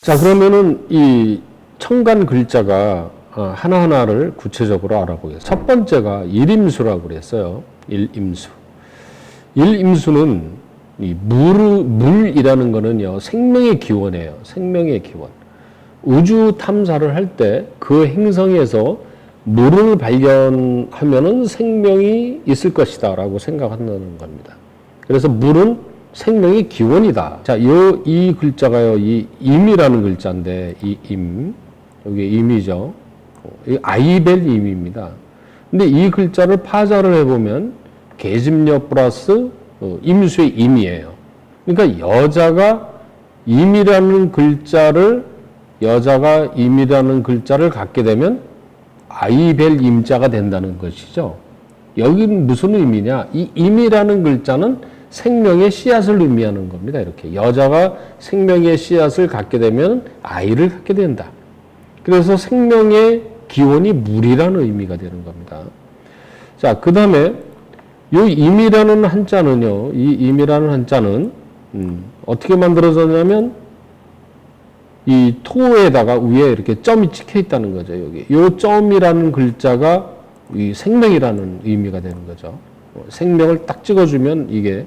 자, 그러면은 이 청간 글자가 하나하나를 구체적으로 알아보겠습니다. 첫 번째가 일임수라고 그랬어요. 일임수. 일임수는 이 물이라는 거는요, 생명의 기원이에요. 생명의 기원. 우주 탐사를 할 때 그 행성에서 물을 발견하면은 생명이 있을 것이다 라고 생각한다는 겁니다. 그래서 물은 생명의 기원이다. 자, 이 글자가요, 이 임이라는 글자인데, 이 임, 여기 임이죠. 이 아이벨 임입니다. 근데 이 글자를 파자를 해보면, 계집여 플러스 임수의 임이에요. 그러니까 여자가 임이라는 글자를 갖게 되면 아이벨 임자가 된다는 것이죠. 여기는 무슨 의미냐? 이 임이라는 글자는 생명의 씨앗을 의미하는 겁니다. 이렇게 여자가 생명의 씨앗을 갖게 되면 아이를 갖게 된다. 그래서 생명의 기원이 물이라는 의미가 되는 겁니다. 자, 그 다음에 이 임이라는 한자는요, 이 임이라는 한자는 어떻게 만들어졌냐면 이 토에다가 위에 이렇게 점이 찍혀 있다는 거죠. 여기 이 점이라는 글자가 이 생명이라는 의미가 되는 거죠. 생명을 딱 찍어주면 이게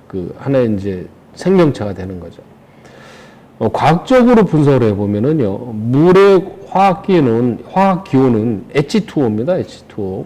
그 하나의 이제 생명체가 되는 거죠. 과학적으로 분석을 해보면은요, 물의 화학 기호는 H2O입니다. H2O.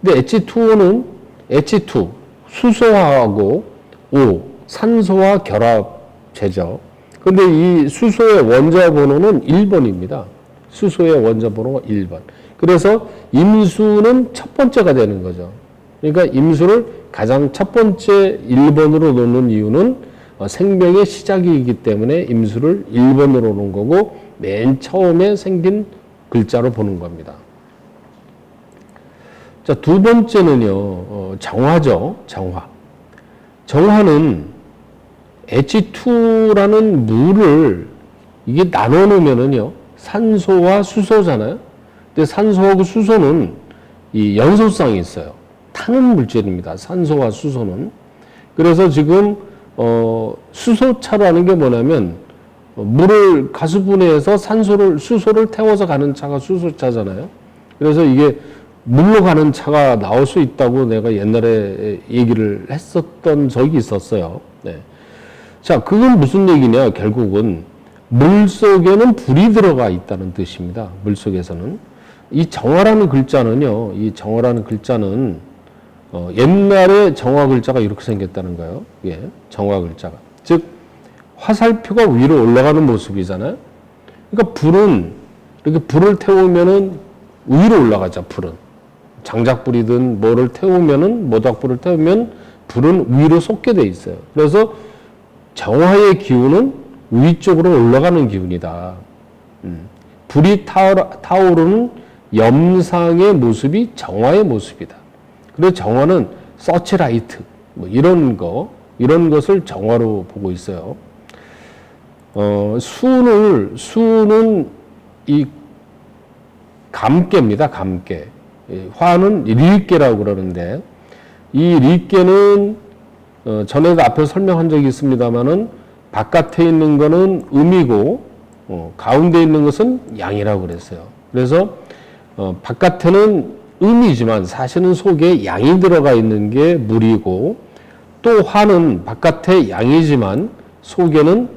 근데 H2O는 H2 수소하고 O 산소와 결합체죠. 근데 이 수소의 원자 번호는 1번입니다. 수소의 원자 번호가 1번. 그래서 임수는 첫 번째가 되는 거죠. 그러니까 임수를 가장 첫 번째 1번으로 놓는 이유는 생명의 시작이기 때문에 임수를 1번으로 놓은 거고 맨 처음에 생긴 글자로 보는 겁니다. 자, 두 번째는요, 정화죠. 정화. 정화는 H2라는 물을 이게 나눠 놓으면은요, 산소와 수소잖아요. 근데 산소하고 수소는 이 연소성이 있어요. 타는 물질입니다. 산소와 수소는. 그래서 지금 수소차라는 게 뭐냐면 물을 가수분해해서 수소를 태워서 가는 차가 수소차잖아요. 그래서 이게 물로 가는 차가 나올 수 있다고 내가 옛날에 얘기를 했었던 적이 있었어요. 네. 자, 그건 무슨 얘기냐? 결국은 물 속에는 불이 들어가 있다는 뜻입니다. 물 속에서는. 이 정화라는 글자는요, 옛날에 정화 글자가 이렇게 생겼다는 거예요. 예, 정화 글자가. 즉, 화살표가 위로 올라가는 모습이잖아요. 그러니까 불은, 이렇게 불을 태우면은 위로 올라가죠, 불은. 장작불이든 모닥불을 태우면 불은 위로 솟게 돼 있어요. 그래서 정화의 기운은 위쪽으로 올라가는 기운이다. 불이 타오르는 염상의 모습이 정화의 모습이다. 그래서 정화는 서치라이트, 이런 것을 정화로 보고 있어요. 수는 이 감깨입니다. 감깨. 화는 릴깨라고 그러는데, 이 릴깨는 전에도 앞에 설명한 적이 있습니다만은 바깥에 있는 거는 음이고 가운데 있는 것은 양이라고 그랬어요. 그래서 바깥에는 음이지만 사실은 속에 양이 들어가 있는 게 물이고, 또 화는 바깥에 양이지만 속에는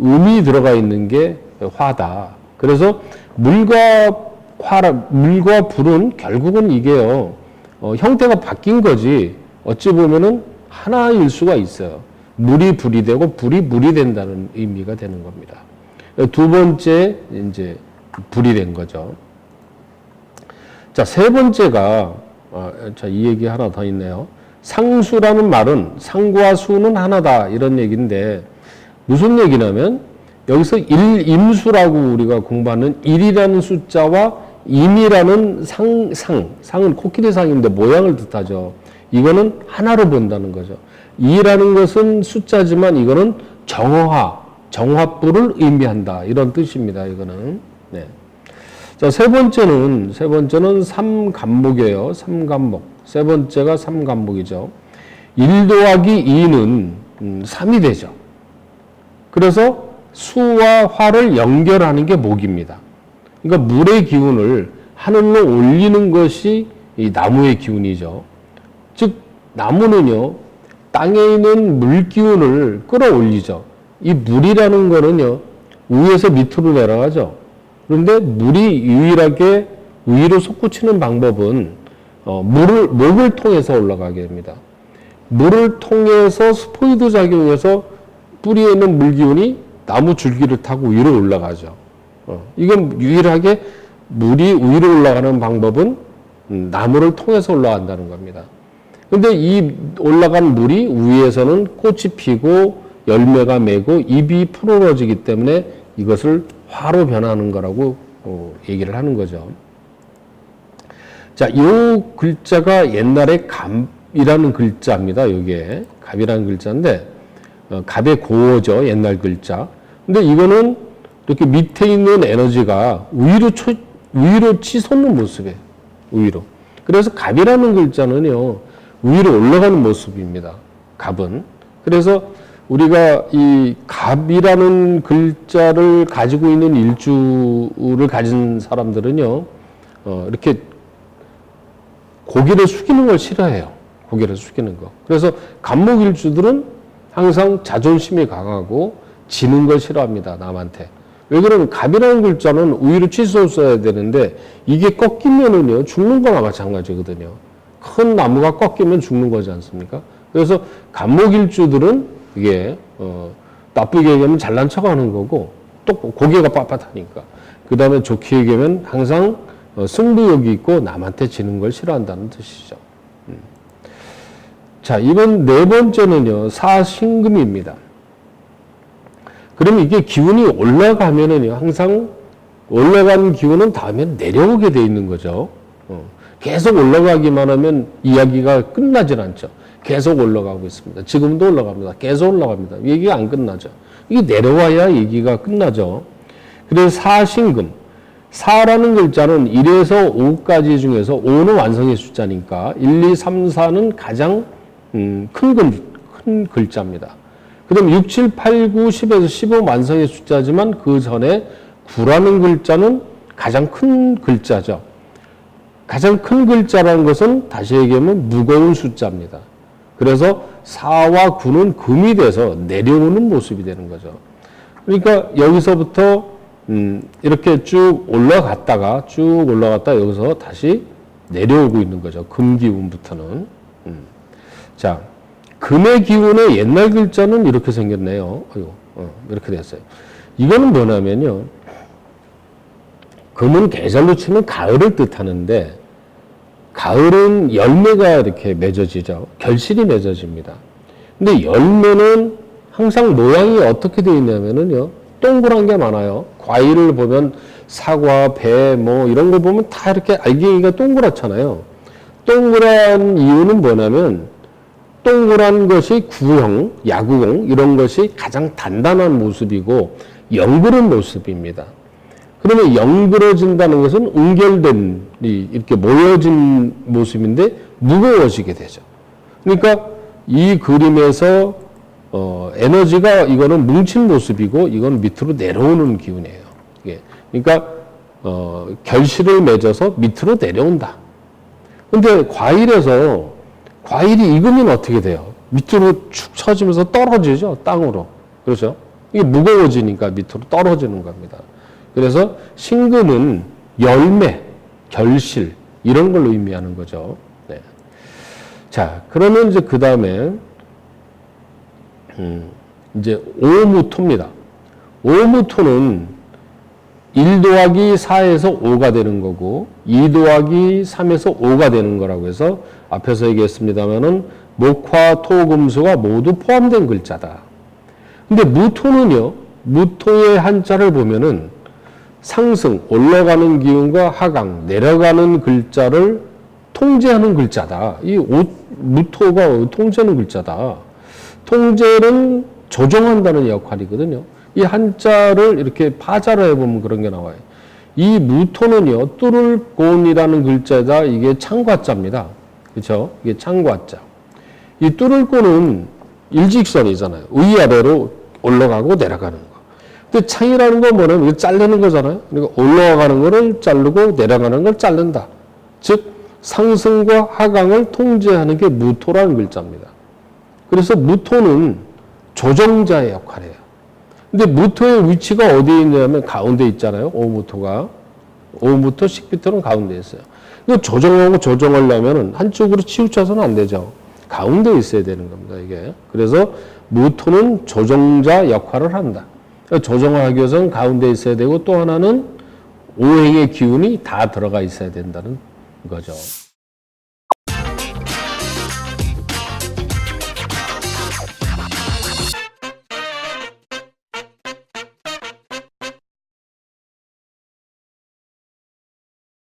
음이 들어가 있는 게 화다. 그래서 물과 불은 결국은 이게요, 형태가 바뀐 거지 어찌 보면은 하나일 수가 있어요. 물이 불이 되고 불이 물이 된다는 의미가 되는 겁니다. 두 번째 이제 불이 된 거죠. 자, 세 번째가 이 얘기 하나 더 있네요. 상수라는 말은 상과 수는 하나다 이런 얘기인데 무슨 얘기냐면 여기서 일임수라고 우리가 공부하는 1이라는 숫자와 임이라는 상은 코끼리 상인데 모양을 뜻하죠. 이거는 하나로 본다는 거죠. 2라는 것은 숫자지만 이거는 정화불을 의미한다. 이런 뜻입니다. 이거는. 네. 자, 세 번째는 삼간목이에요. 삼간목. 세 번째가 삼간목이죠. 1 더하기 2는 3이 되죠. 그래서 수와 화를 연결하는 게 목입니다. 그러니까 물의 기운을 하늘로 올리는 것이 이 나무의 기운이죠. 즉 나무는요, 땅에 있는 물 기운을 끌어올리죠. 이 물이라는 거는요, 위에서 밑으로 내려가죠. 그런데 물이 유일하게 위로 솟구치는 방법은 목을 통해서 올라가게 됩니다. 물을 통해서 스포이드 작용해서 뿌리에 있는 물 기운이 나무 줄기를 타고 위로 올라가죠. 이건 유일하게 물이 위로 올라가는 방법은 나무를 통해서 올라간다는 겁니다. 근데 이 올라간 물이 위에서는 꽃이 피고 열매가 맺고 잎이 푸르러지기 때문에 이것을 화로 변하는 거라고 얘기를 하는 거죠. 자, 이 글자가 옛날에 갑이라는 글자입니다. 이게 갑이라는 글자인데 갑의 고어죠. 옛날 글자. 근데 이거는 이렇게 밑에 있는 에너지가 위로 치솟는 모습이에요. 위로. 그래서 갑이라는 글자는요, 위로 올라가는 모습입니다. 갑은. 그래서 우리가 이 갑이라는 글자를 가지고 있는 일주를 가진 사람들은요, 이렇게 고개를 숙이는 걸 싫어해요. 고개를 숙이는 거. 그래서 갑목 일주들은 항상 자존심이 강하고 지는 걸 싫어합니다. 남한테. 왜 그러면 갑이라는 글자는 위로 치솟아야 되는데 이게 꺾이면은요, 죽는 거나 마찬가지거든요. 큰 나무가 꺾이면 죽는 거지 않습니까? 그래서 갑목일주들은 이게 나쁘게 얘기하면 잘난 척하는 거고 또 고개가 빳빳하니까. 그 다음에 좋게 얘기하면 항상 승부욕이 있고 남한테 지는 걸 싫어한다는 뜻이죠. 자, 이번 네 번째는요, 사신금입니다. 그러면 이게 기운이 올라가면은요, 항상 올라간 기운은 다음에 내려오게 돼 있는 거죠. 계속 올라가기만 하면 이야기가 끝나질 않죠. 계속 올라가고 있습니다. 지금도 올라갑니다. 계속 올라갑니다. 얘기가 안 끝나죠. 이게 내려와야 얘기가 끝나죠. 그래서 사신금. 사라는 글자는 1에서 5까지 중에서 5는 완성의 숫자니까 1, 2, 3, 4는 가장 큰 글자입니다. 그 다음 6, 7, 8, 9, 10에서 15 완성의 숫자지만 그 전에 9라는 글자는 가장 큰 글자죠. 가장 큰 글자라는 것은 다시 얘기하면 무거운 숫자입니다. 그래서 4와 9는 금이 돼서 내려오는 모습이 되는 거죠. 그러니까 여기서부터 이렇게 쭉 올라갔다가 여기서 다시 내려오고 있는 거죠. 금 기운부터는. 자, 금의 기운의 옛날 글자는 이렇게 생겼네요. 이렇게 됐어요. 이거는 뭐냐면요, 금은 계절로 치면 가을을 뜻하는데 가을은 열매가 이렇게 맺어지죠. 결실이 맺어집니다. 근데 열매는 항상 모양이 어떻게 되어 있냐면요, 동그란 게 많아요. 과일을 보면 사과, 배, 뭐 이런 거 보면 다 이렇게 알갱이가 동그랗잖아요. 동그란 이유는 뭐냐면 동그란 것이 구형, 야구공 이런 것이 가장 단단한 모습이고 영그런 모습입니다. 그러면 영그러진다는 것은 응결된 이렇게 모여진 모습인데 무거워지게 되죠. 그러니까 이 그림에서 에너지가 이거는 뭉친 모습이고 이건 밑으로 내려오는 기운이에요. 예. 그러니까 결실을 맺어서 밑으로 내려온다. 근데 과일이 익으면 어떻게 돼요? 밑으로 축 처지면서 떨어지죠, 땅으로. 그렇죠? 이게 무거워지니까 밑으로 떨어지는 겁니다. 그래서 신금은 열매, 결실 이런 걸로 의미하는 거죠. 네. 자, 그러면 이제 그 다음에 이제 오무토입니다. 오무토는 1 더하기 4에서 5가 되는 거고 2 더하기 3에서 5가 되는 거라고 해서 앞에서 얘기했습니다만은 목화, 토, 금수가 모두 포함된 글자다. 근데 무토는요, 무토의 한자를 보면은 상승, 올라가는 기운과 하강, 내려가는 글자를 통제하는 글자다. 무토가 통제하는 글자다. 통제는 조정한다는 역할이거든요. 이 한자를 이렇게 파자로 해보면 그런 게 나와요. 이 무토는요, 뚜를곤이라는 글자에다 이게 창과자입니다. 그렇죠? 이게 창과자. 이 뚜를곤은 일직선이잖아요. 위아래로 올라가고 내려가는 거. 근데 창이라는 건 뭐냐면 이거 자르는 거잖아요. 그러니까 올라가는 거를 자르고 내려가는 걸 자른다. 즉 상승과 하강을 통제하는 게 무토라는 글자입니다. 그래서 무토는 조정자의 역할이에요. 근데 무토의 위치가 어디에 있냐면 가운데 있잖아요. 오무토가. 오무토, 식비토는 가운데 있어요. 이거 조정하고 조정하려면 한쪽으로 치우쳐서는 안 되죠. 가운데 있어야 되는 겁니다, 이게. 그래서 무토는 조정자 역할을 한다. 조정을 하기 위해서는 가운데 있어야 되고 또 하나는 오행의 기운이 다 들어가 있어야 된다는 거죠.